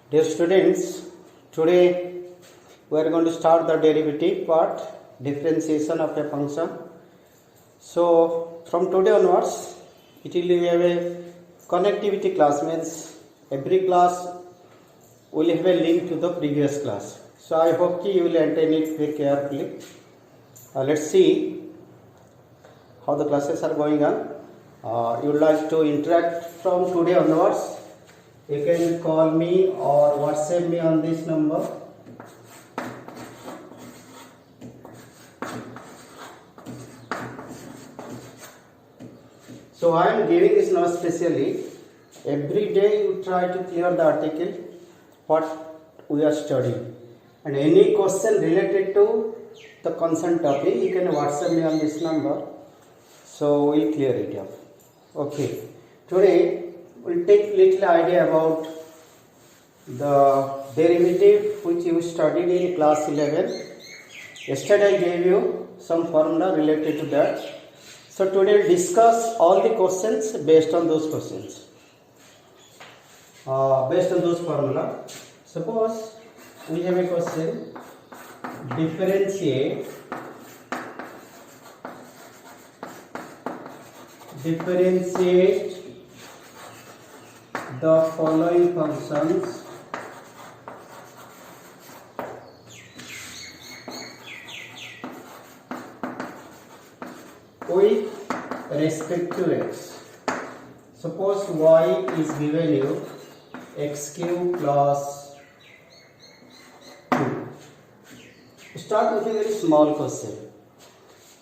Dear students, today we are going to start the derivative part, differentiation of a function. So from today onwards, it will be a connectivity class, means every class will have a link to the previous class. So I hope you will attend it very carefully. Let's see how the classes are going on. You would like to interact from today onwards. You can call me or WhatsApp me on this number. So I am giving this note specially. Every day you try to clear the article what we are studying, and any question related to the concerned topic you can WhatsApp me on this number. So we'll clear it up. Okay. Today we'll take little idea about the derivative which you studied in class 11. Yesterday I gave you some formula related to that. So today we'll discuss all the questions based on those questions. Based on those formula. Suppose we have a question: differentiate the following functions with respect to x. Suppose y is given you x cube plus 2. Start with a very small question.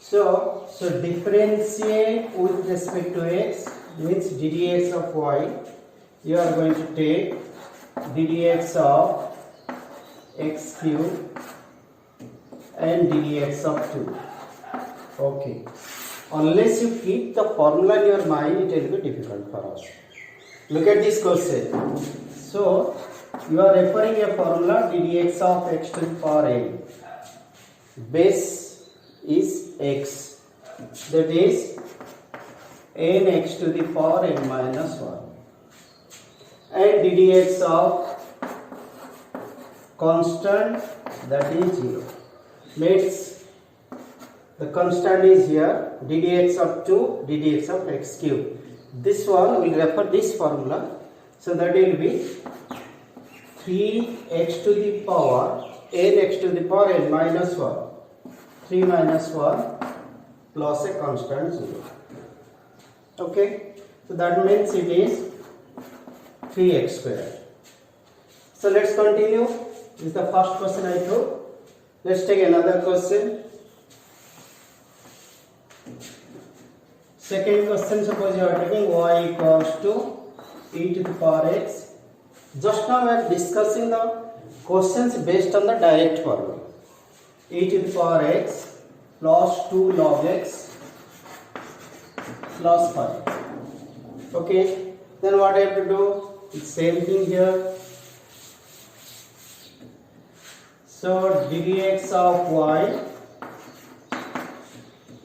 So differentiate with respect to x means ddx of y. You are going to take ddx of x cube and ddx of 2. Okay. Unless you keep the formula in your mind, it will be difficult for us. Look at this question. So you are referring a formula ddx of x to the power n. Base is x, that is nx to the power n minus 1, and ddx of constant, that is 0. Means the constant is here, ddx of 2, ddx of x cube. This one will refer this formula, so that will be 3x to the power nx to the power n minus 1. 3 minus 1 plus a constant 0. Okay, so that means it is 3x squared. So let's continue. This is the first question I took. Let's take another question. Second question, suppose you are taking y equals to e to the power x. Just now we are discussing the questions based on the direct formula. E to the power x plus 2 log x plus 5. Okay, then what I have to do? It's same thing here. So ddx of y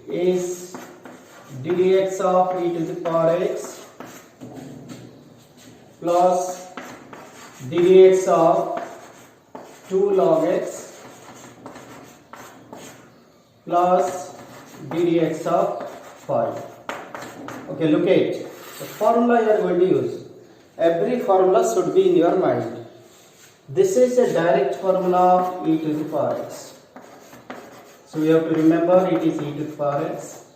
is ddx of e to the power x plus ddx of 2 log x plus ddx of 5. Okay, look at the formula you are going to use. Every formula should be in your mind. This is a direct formula of e to the power x. So you have to remember it is e to the power x.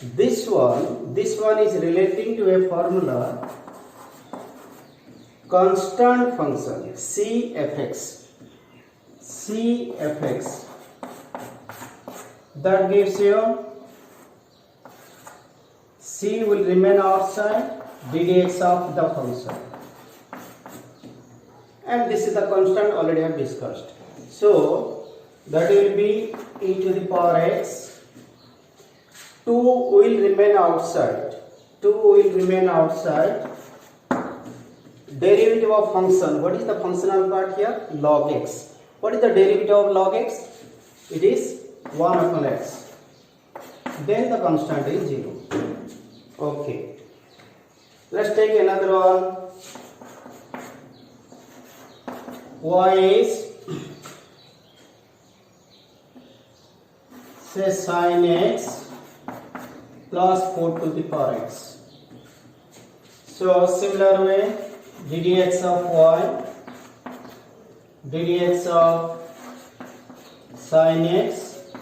This one is relating to a formula constant function cfx. That gives you c will remain outside, ddx of the function, and this is the constant already I have discussed. So that will be e to the power x. 2 will remain outside. Derivative of function. What is the functional part here? Log x. What is the derivative of log x? It is 1 upon x. Then the constant is 0. Okay. Let's take another one. y is say sin x plus 4 to the power x. So similar way, ddx of y, ddx of sin x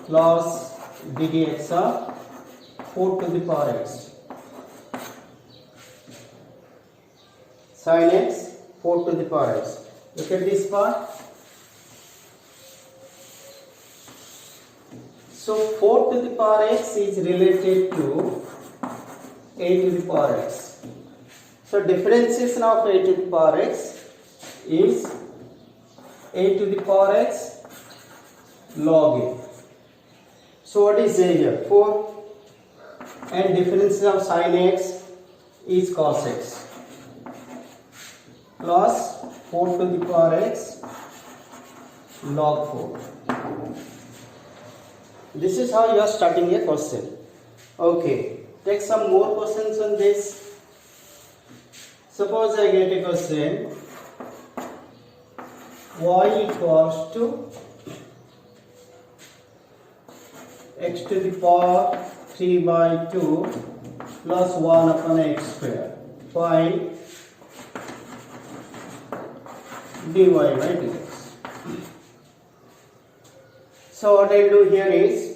plus ddx of 4 to the power x. Sin x 4 to the power x. Look at this part. So 4 to the power x is related to a to the power x. So differentiation of a to the power x is a to the power x log a. So what is a here? 4, and differentiation of sin x is cos x plus 4 to the power x log 4. This is how you are starting a question. Okay, take some more questions on this. Suppose I get a question, y equals to x to the power 3 by 2 plus 1 upon x square. Find dy by dx. So what I'll do here is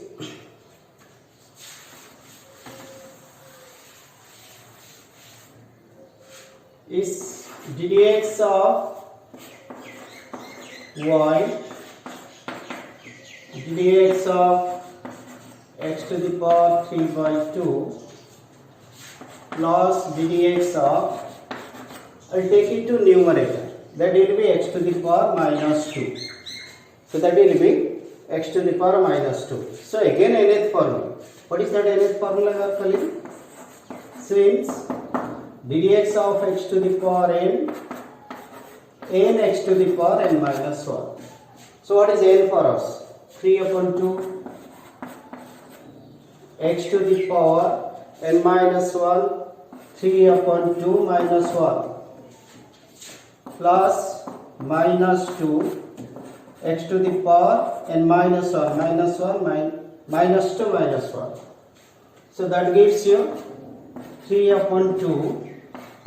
ddx of y, ddx of x to the power 3 by 2 plus ddx of, I'll take it to numerator, that will be x to the power minus 2. So that will be x to the power minus 2. So again nth formula. What is that nth formula we are calling? Since ddx of x to the power n x to the power n minus 1. So what is n for us? 3 upon 2 x to the power n minus 1 3 upon 2 minus 1 plus minus 2 x to the power n minus 1 minus 1 minus 2 minus 1. So that gives you 3 upon 2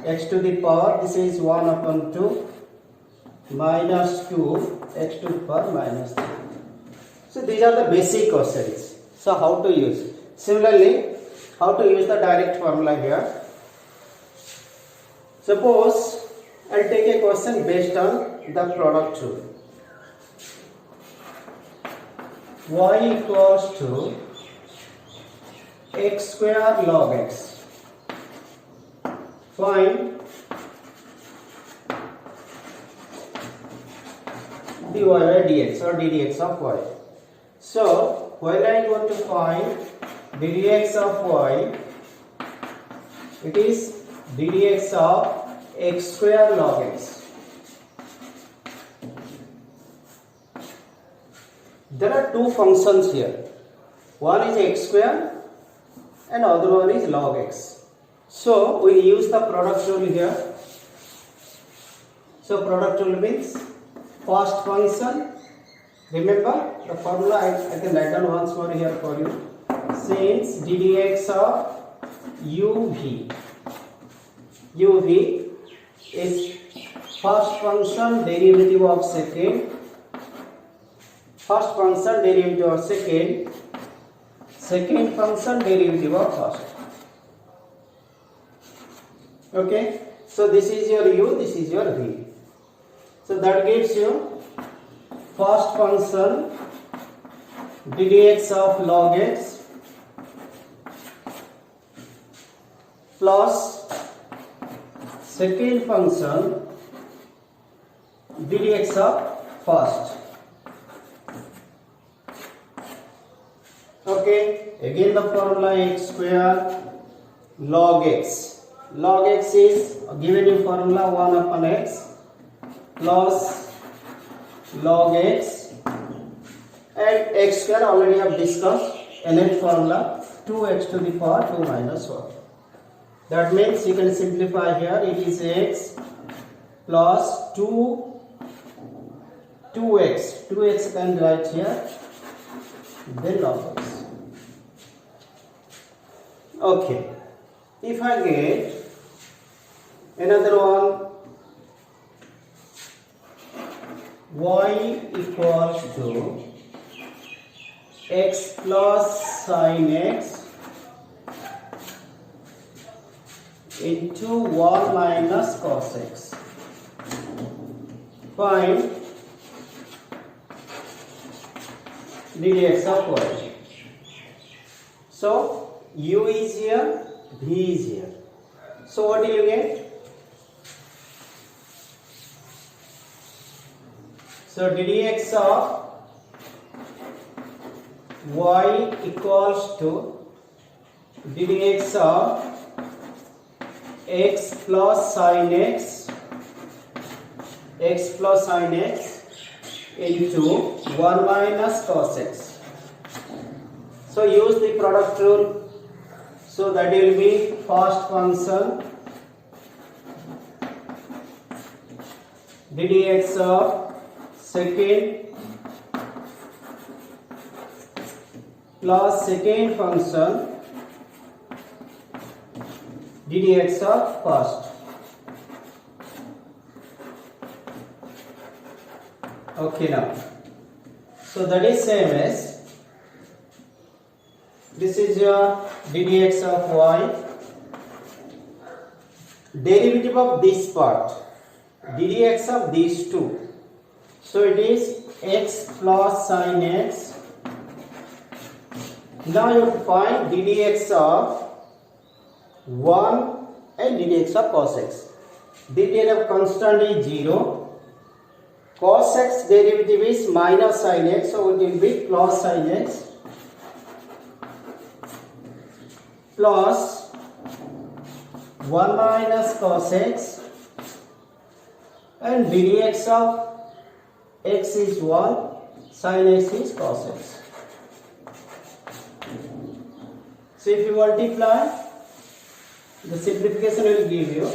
x to the power, this is 1 upon 2 minus 2 x to the power minus 3. So these are the basic questions. So how to use? Similarly, how to use the direct formula here? Suppose I'll take a question based on the product rule. Y equals to x square log x. Find dy by dx or ddx of y. So when I want to find ddx of y, it is ddx of x square log x. There are two functions here. One is x square and other one is log x. So we use the product rule here. So product rule means first function. Remember the formula, I can write down once more here for you. Since ddx of uv is first function derivative of second, first function derivative of second, second function derivative of first. Okay, so this is your u, this is your v. So that gives you first function ddx of log x plus second function ddx of first. Okay, again the formula x square log x. Log x is given in formula 1 upon x plus log x, and x square already have discussed, nth formula 2x to the power 2 minus 1. That means you can simplify here, it is x plus 2x can write here, then log x. Okay, if I get another one, y equals to x plus sin x into 1 minus cos x. Find dx of y. So u is here, v is here. So what do you get? So dx of y equals to dx of x plus sin x into 1 minus cos x. So use the product rule. So that will be first function dx of second plus second function dx of first. Okay, now so that is same as this is your dx of y, derivative of this part, dx of these two. So it is x plus sin x. Now you have to find ddx of 1 and ddx of cos x. Derivative of constant is 0. Cos x derivative is minus sin x, so it will be plus sin x plus 1 minus cos x, and dx of x is 1, sin x is cos x. So if you multiply, the simplification will give you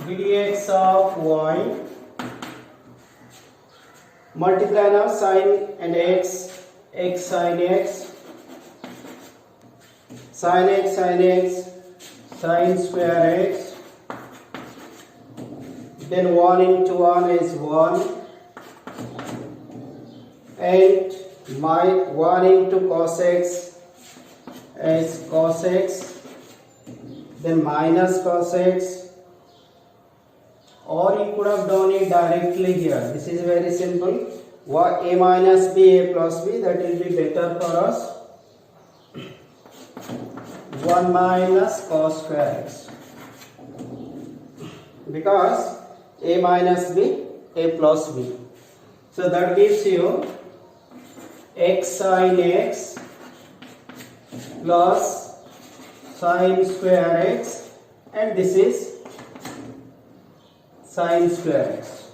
dx of y, multiply now sin and x sin x, sin x, sin square x, then 1 into 1 is 1, and 1 into cos x is cos x, then minus cos x, or you could have done it directly here. This is very simple. A minus b, a plus b, that will be better for us. 1 minus cos square x, because a minus b, a plus b. So that gives you x sin x plus sin square x, and this is sin square x.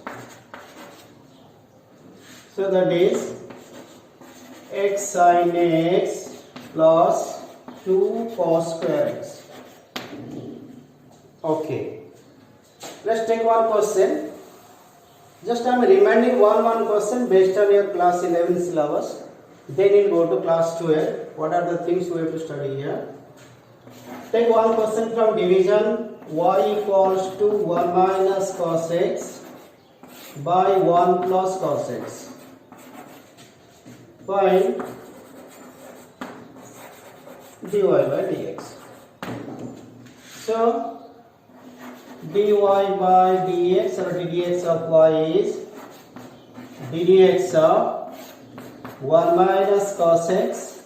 So that is x sin x plus 2 cos square x. Okay, let's take one question. Just I am reminding one question based on your class 11 syllabus. Then you go to class 12. What are the things we have to study here? Take one question from division. Y equals to 1 minus cos x by 1 plus cos x. Find dy by dx. So dy by dx or dx of y is dx of 1 minus cos x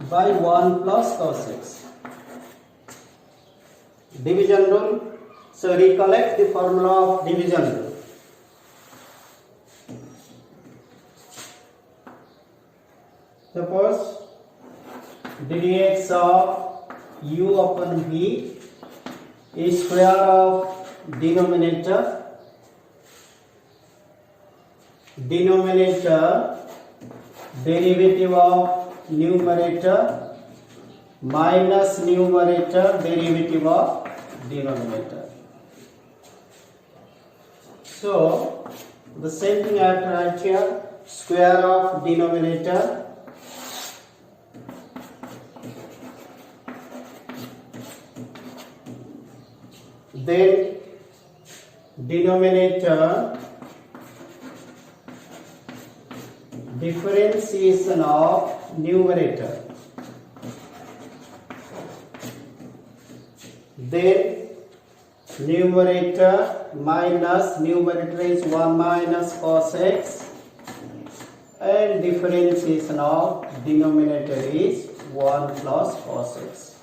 by 1 plus cos x. Division rule. So recollect the formula of division rule. Suppose dx of u upon v is square of denominator derivative of numerator minus numerator derivative of denominator. So the same thing I have to write here, square of denominator then denominator differentiation of numerator, then numerator minus numerator is 1 minus cos x and differentiation of denominator is 1 plus cos x.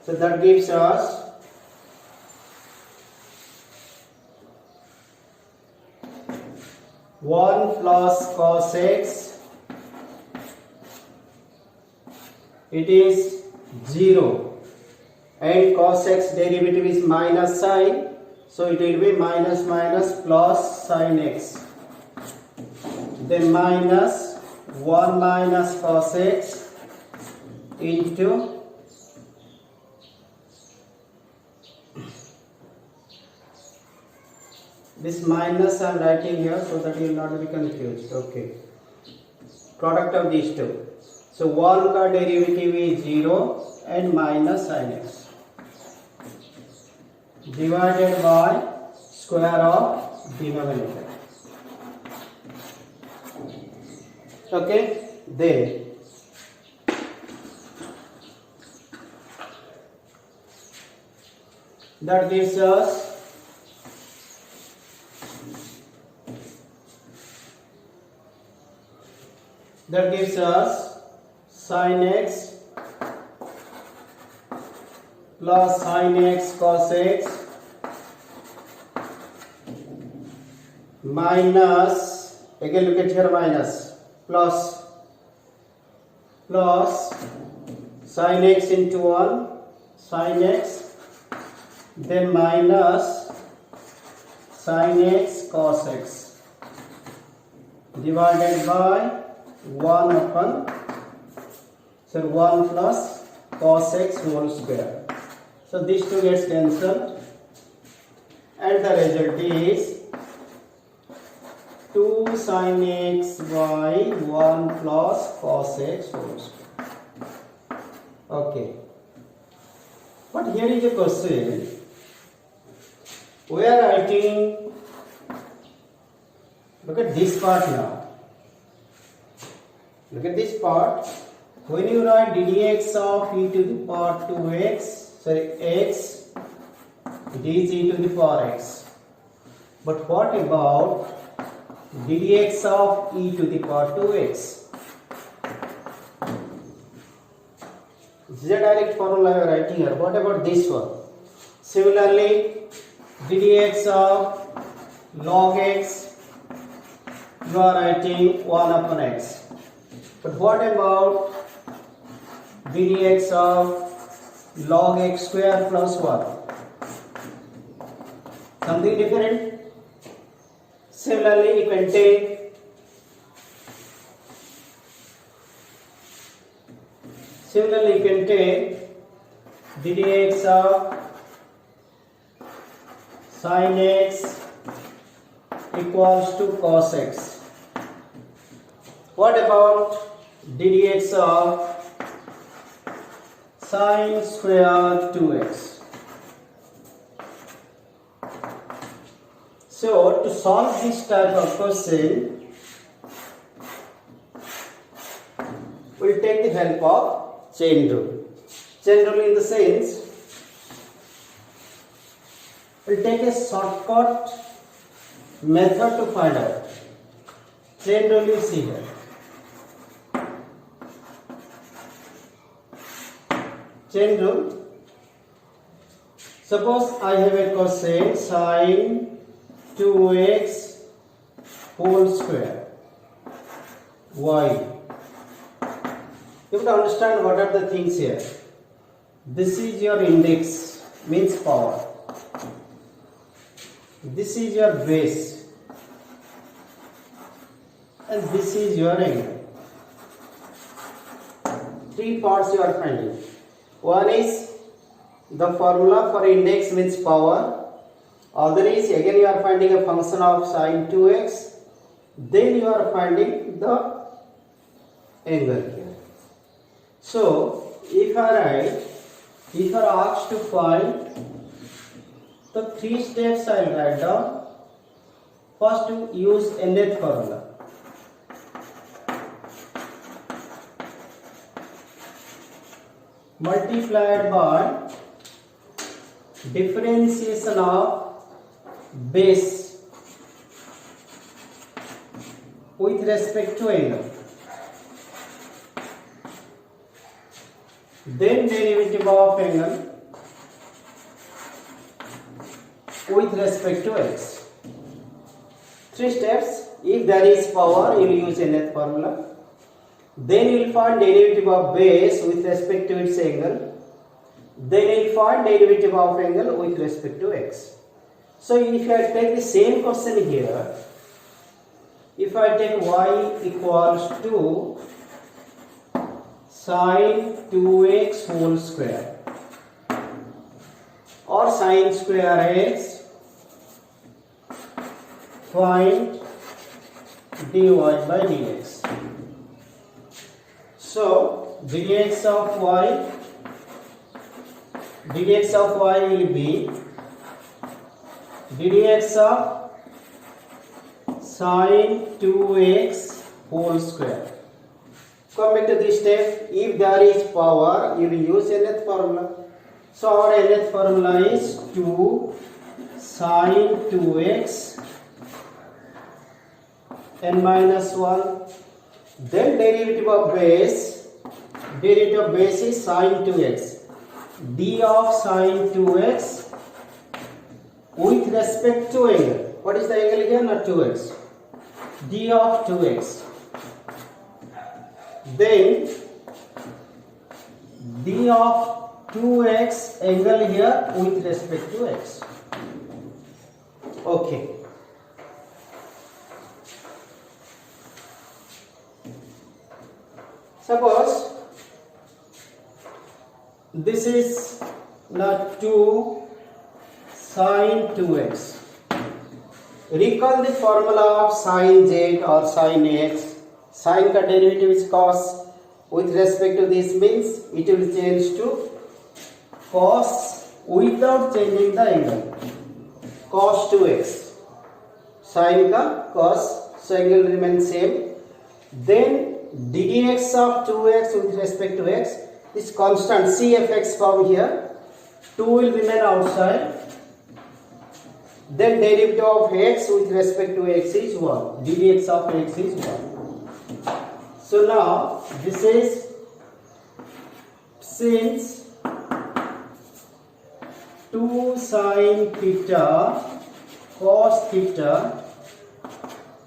So that gives us one plus cos x, it is 0 and cos x derivative is minus sine, so it will be minus minus plus sine x, then minus 1 minus cos x into this minus I am writing here so that you will not be confused. Okay, product of these two. So 1 का derivative is 0 and minus sin x divided by square of denominator. Okay, then that gives us sin x plus sin x cos x minus, again look at here, minus plus sin x into 1 sin x, then minus sin x cos x divided by 1 upon, so 1 plus cos x whole square. So these two gets cancelled and the result is 2 sin x by 1 plus cos x whole square. Okay, but here is a question. We are writing, look at this part now. Look at this part. When you write dx of e to the power 2x, x, it is e to the power x. But what about dx of e to the power 2x? This is a direct formula I am writing here. What about this one? Similarly, dx of log x, you are writing 1 upon x. But what about dx of log x square plus 1? Something different. Similarly, you can take dx of sin x equals to cos x. What about dx of sin square 2x? So to solve this type of question, we will take the help of chain rule. Chain rule in the sense, we will take a shortcut method to find out. Chain rule you see here. Chain rule. Suppose I have a question sin 2x whole square y. You have to understand what are the things here. This is your index, means power. This is your base. And this is your angle. Three parts you are finding. One is the formula for index, means power. Other is again you are finding a function of sine 2x, then you are finding the angle here. So if I are asked to find the 3 steps, I will write down. First, to use nth formula. Multiplied by differentiation of base with respect to angle. Then derivative of angle with respect to x. 3 steps. If there is power, you will use nth formula. Then you will find derivative of base with respect to its angle. Then you will find derivative of angle with respect to x. So if I take the same question here, if I take y equals to sine 2x whole square or sine square x, find dy by dx. So dx of y will be dx of sine 2x whole square. Come back to this step. If there is power, you will use nth formula. So our nth formula is 2 sine 2x n minus 1. Then derivative of base is sine 2x. d of sine 2x with respect to angle. What is the angle here? Not 2x. d of 2x. Then d of 2x angle here with respect to x. Okay. Suppose this is not 2 sine 2x. Recall the formula of sine z or sine x. Sine का derivative is cos. With respect to this means it will change to cos without changing the angle. Cos 2x. Sine का cos, so angle remains same. Then dx of 2x with respect to x is constant. Cfx from here. 2 will remain outside. Then derivative of x with respect to x is 1. dx of x is 1. So now this is, since 2 sine theta cos theta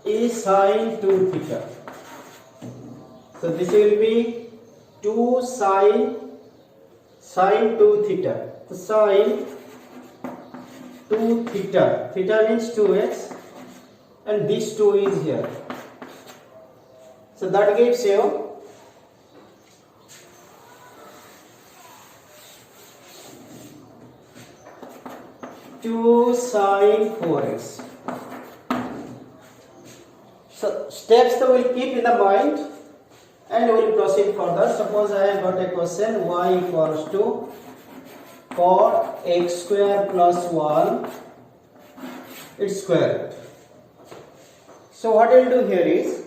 is sine 2 theta. So this will be 2 sine 2 theta. So sine 2 theta. Theta means 2x and this 2 is here. So that gives you 2 sine 4x. So steps that we'll keep in the mind and we will proceed further. Suppose I have got a question, y equals to cot x square plus 1 its square root. So what I will do here is,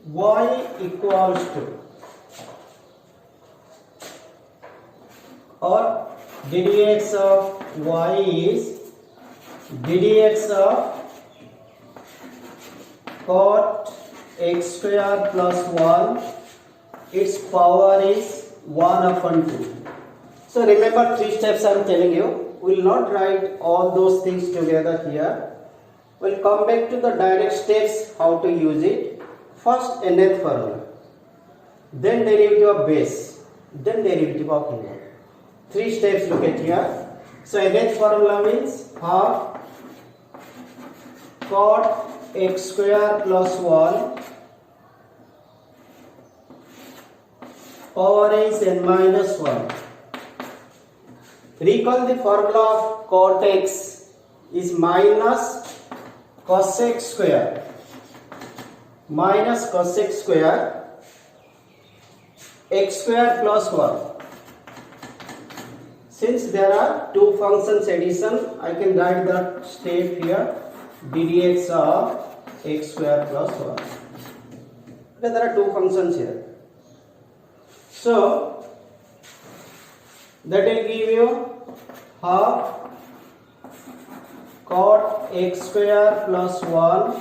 y equals to, or ddx of y is ddx of cot x square plus 1, its power is 1 upon 2. So remember 3 steps I am telling you. We will not write all those things together here. We will come back to the direct steps how to use it. First nth formula, then derivative of base, then derivative of angle. 3 steps look at here. So nth formula means half cot x square plus 1 power is n minus 1. Recall the formula of cot x is minus cosec square minus cosec square x square plus 1. Since there are two functions addition, I can write that step here, ddx of x square plus 1. Okay, there are two functions here. So that will give you half cot x square plus 1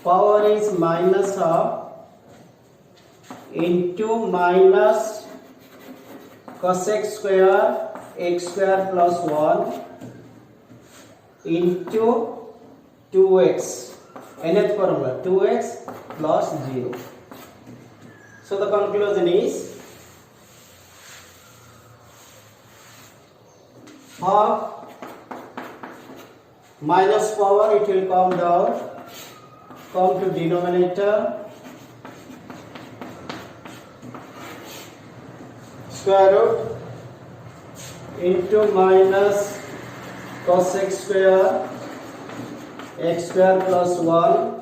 power is minus half into minus cosec square x square plus 1 into 2x, nth formula 2x plus 0. So the conclusion is half minus power, it will come down, come to denominator, square root into minus cosec square x square plus 1,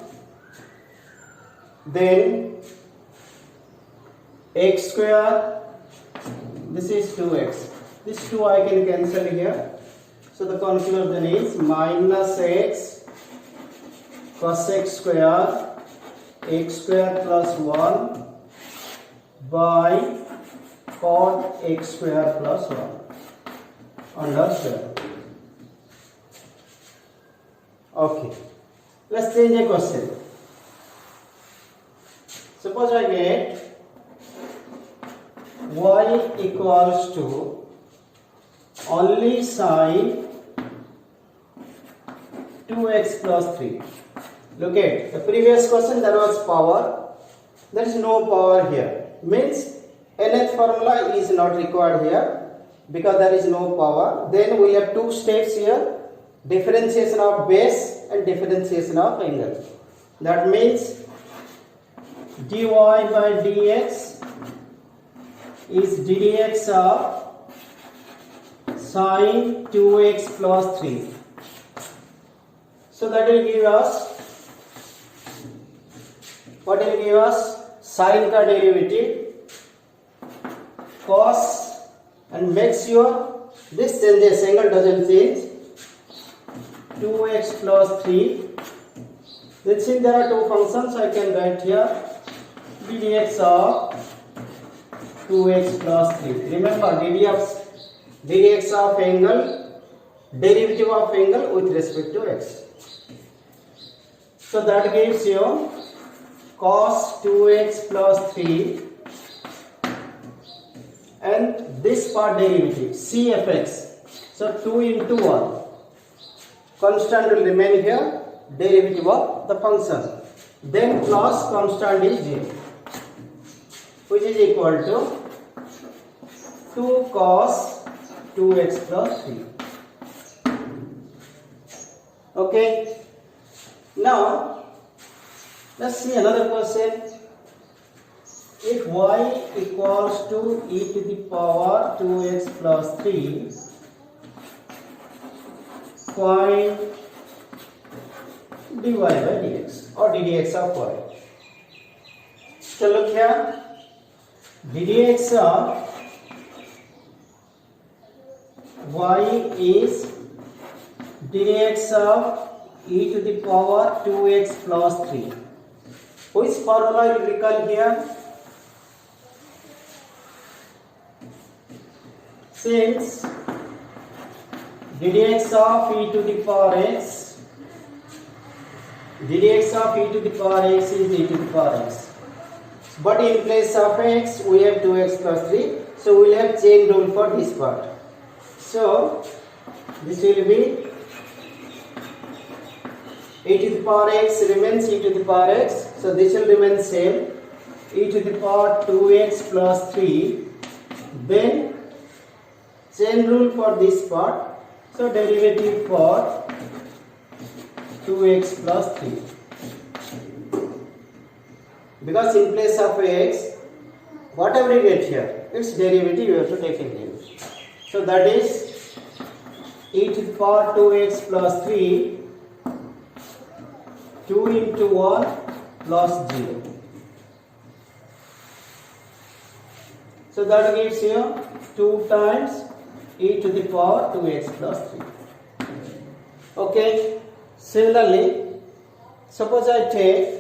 then x square, this is 2x, this 2 I can cancel here. So the conclusion is minus x cosec square x square plus 1 by cot x square plus 1 under square. Okay, let's change a question. Suppose I get y equals to only sine 2x plus 3. Look at the previous question, there was power, there is no power here, means nth formula is not required here because there is no power. Then we have two steps here, differentiation of base and differentiation of angle. That means dy by dx is ddx of sine 2x plus 3. So that will give us, what will give us? Sine ka derivative, cos, and make sure this changes, angle doesn't change, 2x plus 3. Then since there are two functions, I can write here ddx of 2x plus 3. Remember ddx of angle, derivative of angle with respect to x. So that gives you cos 2x plus 3 and this part derivative cfx. So 2 into 1. Constant will remain here, derivative of the function. Then plus constant is 0, which is equal to 2 cos 2x plus 3. Okay. Now let's see another question. If y equals to e to the power 2x plus 3, find dy by dx or ddx of y. So look here, ddx of y is ddx of e to the power 2x plus 3. Which formula you recall here? Since ddx of e to the power x, ddx of e to the power x is e to the power x. But in place of x, we have 2x plus 3. So we will have chain rule for this part. So this will be e to the power x remains e to the power x. So this will remain same. E to the power 2x plus 3. Then chain rule for this part. So derivative for 2x plus 3. Because in place of x, whatever you get here, its derivative you have to take in here. So that is e to the power 2x plus 3, 2 into 1 plus 0. So that gives you 2 times e to the power 2x plus 3. Okay. Similarly, suppose I take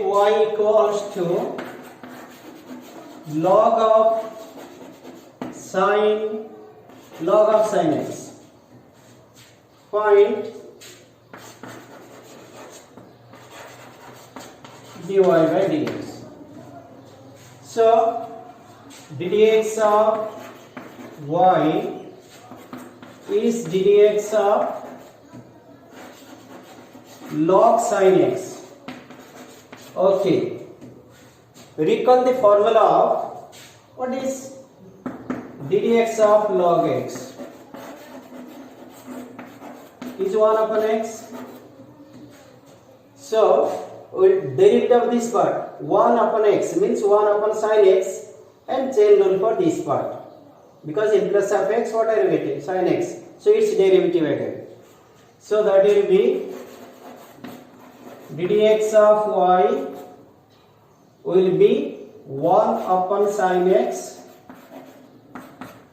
y equals to log of sin x. Find dy by dx. So ddx of y is ddx of log sin x. Okay. Recall the formula of what is ddx of log x is 1 upon x. So derivative of this part 1 upon x means 1 upon sin x and chain rule for this part, because in plus of x what are you getting? Sin x. So its derivative again. So that will be ddx of y will be 1 upon sin x,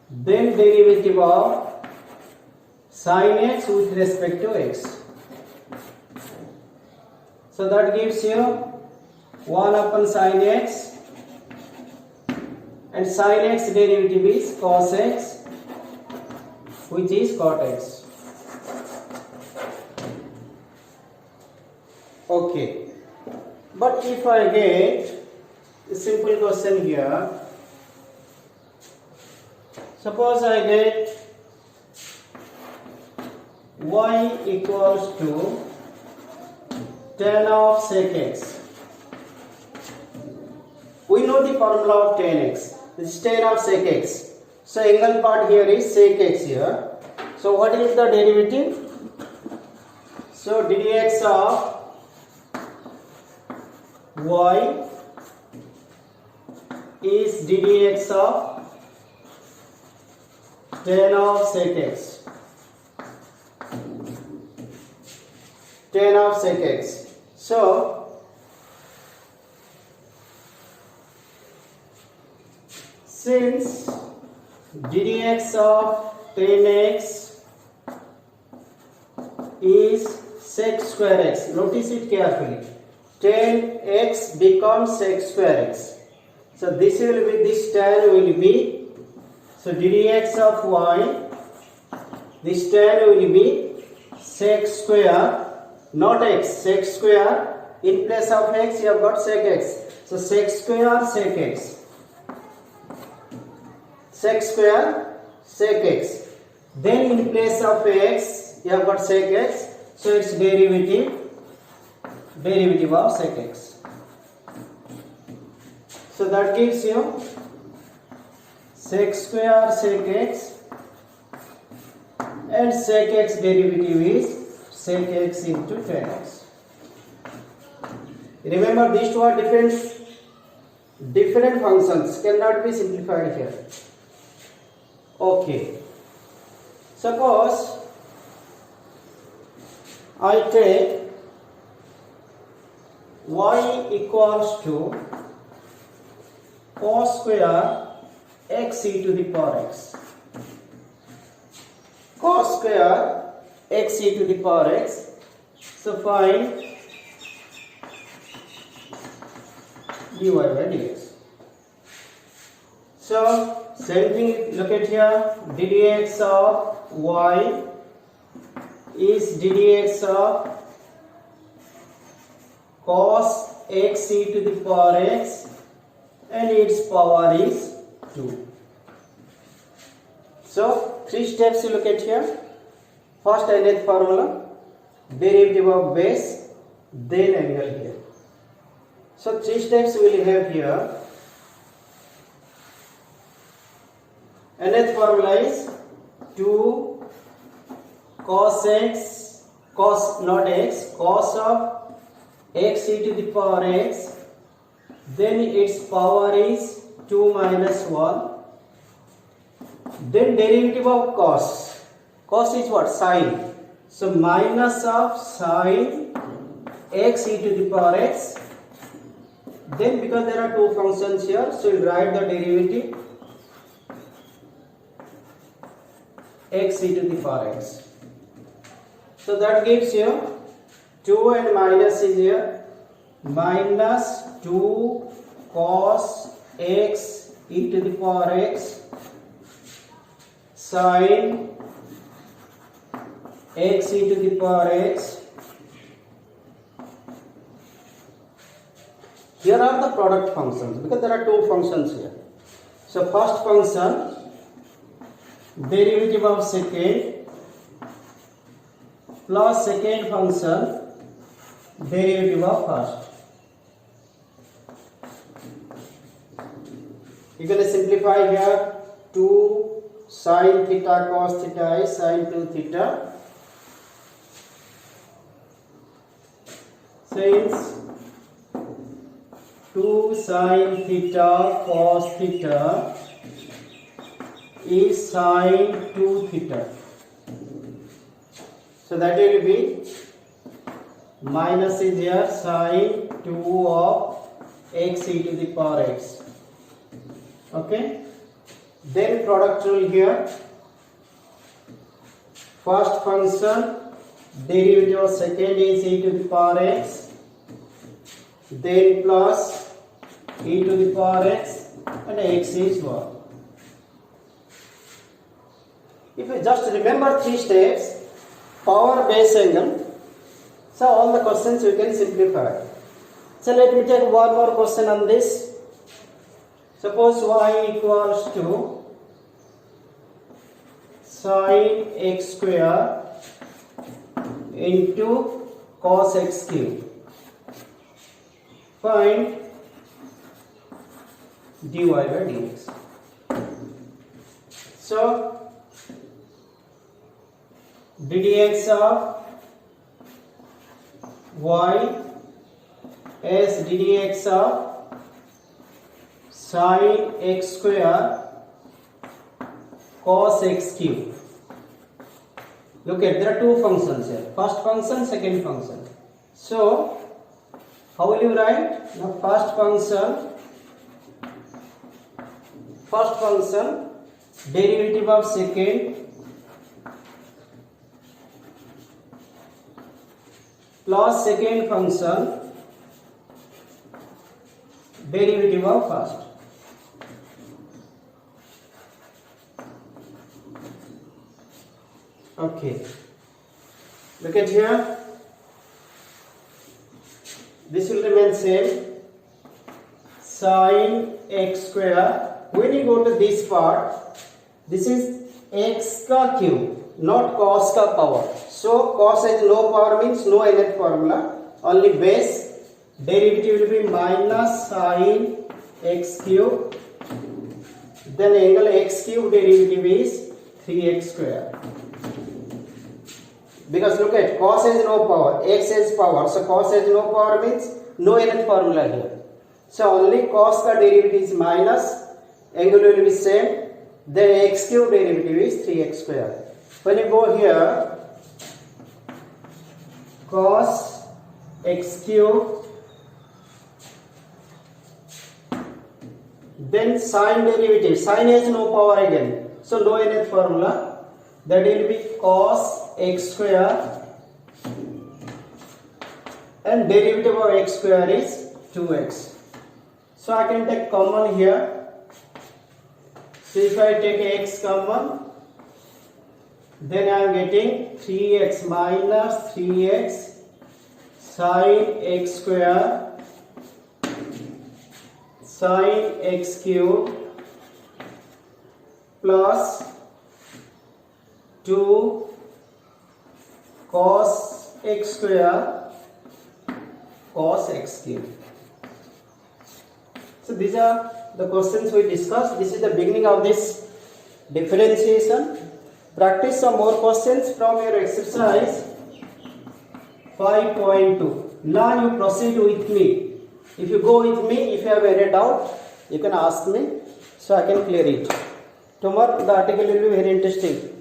then derivative of sin x with respect to x. So that gives you 1 upon sin x, and sin x derivative is cos x, which is cot x. Okay, but if I get a simple question here, suppose I get y equals to tan of sec x. We know the formula of tan x. This is tan of sec x. So angle part here is sec x here. So what is the derivative? So ddx of y is ddx of tan of sec x. Tan of sec x. So since ddx of tan x is sec square x, notice it carefully. Tan x becomes sec square x. So this will be, this tan will be, so ddx of y, this tan will be sec square, not x, sec square. In place of x you have got sec x. So sec square sec x. Sec square sec x. Then in place of x you have got sec x. So its derivative of sec x. So that gives you sec square sec x, and sec x derivative is sec x into tan x. Remember, these two are different functions, cannot be simplified here. Okay. Suppose I take y equals to cos square x e to the power x. Cos square x e to the power x. So find dy by dx. So same thing, look at here, ddx of y is ddx of cos x e to the power x, and its power is 2. So 3 steps you look at here. First nth formula, derivative of base, then angle here. So 3 steps we will have here. Nth formula is 2 cos x, cos not x, cos of x e to the power x, then its power is 2 minus 1, then derivative of cos. Cos is what? Sine. So minus of sine x e to the power x. Then because there are two functions here, so we'll write the derivative x e to the power x. So that gives you 2 and minus is here, minus 2 cos x e to the power x sine x e to the power x. Here are the product functions because there are two functions here. So first function derivative of second plus second function derivative of first. You can simplify here 2 sin theta cos theta is sin 2 theta. Since 2 sin theta cos theta is sin 2 theta. So that will be minus is here sin 2 of x e to the power x. Okay. Then product rule here. First function derivative of second is e to the power x, then plus e to the power x, and x is 1. If you just remember 3 steps, power base angle, so all the questions you can simplify. So let me take one more question on this. Suppose y equals to sin x square into cos x cube. Find dy by dx. So ddx of y as ddx of sin x square cos x cube. Look at, there are two functions here. First function, second function. So how will you write? Now first function derivative of second plus second function derivative of first. Okay, look at here, this will remain same, sin x square. When you go to this part, this is x ka cube, not cos ka power. So cos has no power means no nth formula, only base. Derivative will be minus sin x cube, then angle x cube derivative is 3x square. Because look at, cos has no power, x has power, so cos has no power means no nth formula here. So only cos ka derivative is minus, angle will be same, then x cube derivative is 3x square. When you go here, cos x cube, then sin derivative, sin has no power again, so no nth formula, that will be cos x square and derivative of x square is 2x. So I can take common here. So if I take x common, then I am getting 3x minus 3x sin x square sin x cube plus 2 cos x square cos x cube. So these are the questions we discussed. This is the beginning of this differentiation. Practice some more questions from your exercise 5.2. Now you proceed with me. If you go with me, if you have any doubt, you can ask me so I can clear it. Tomorrow the article will be very interesting.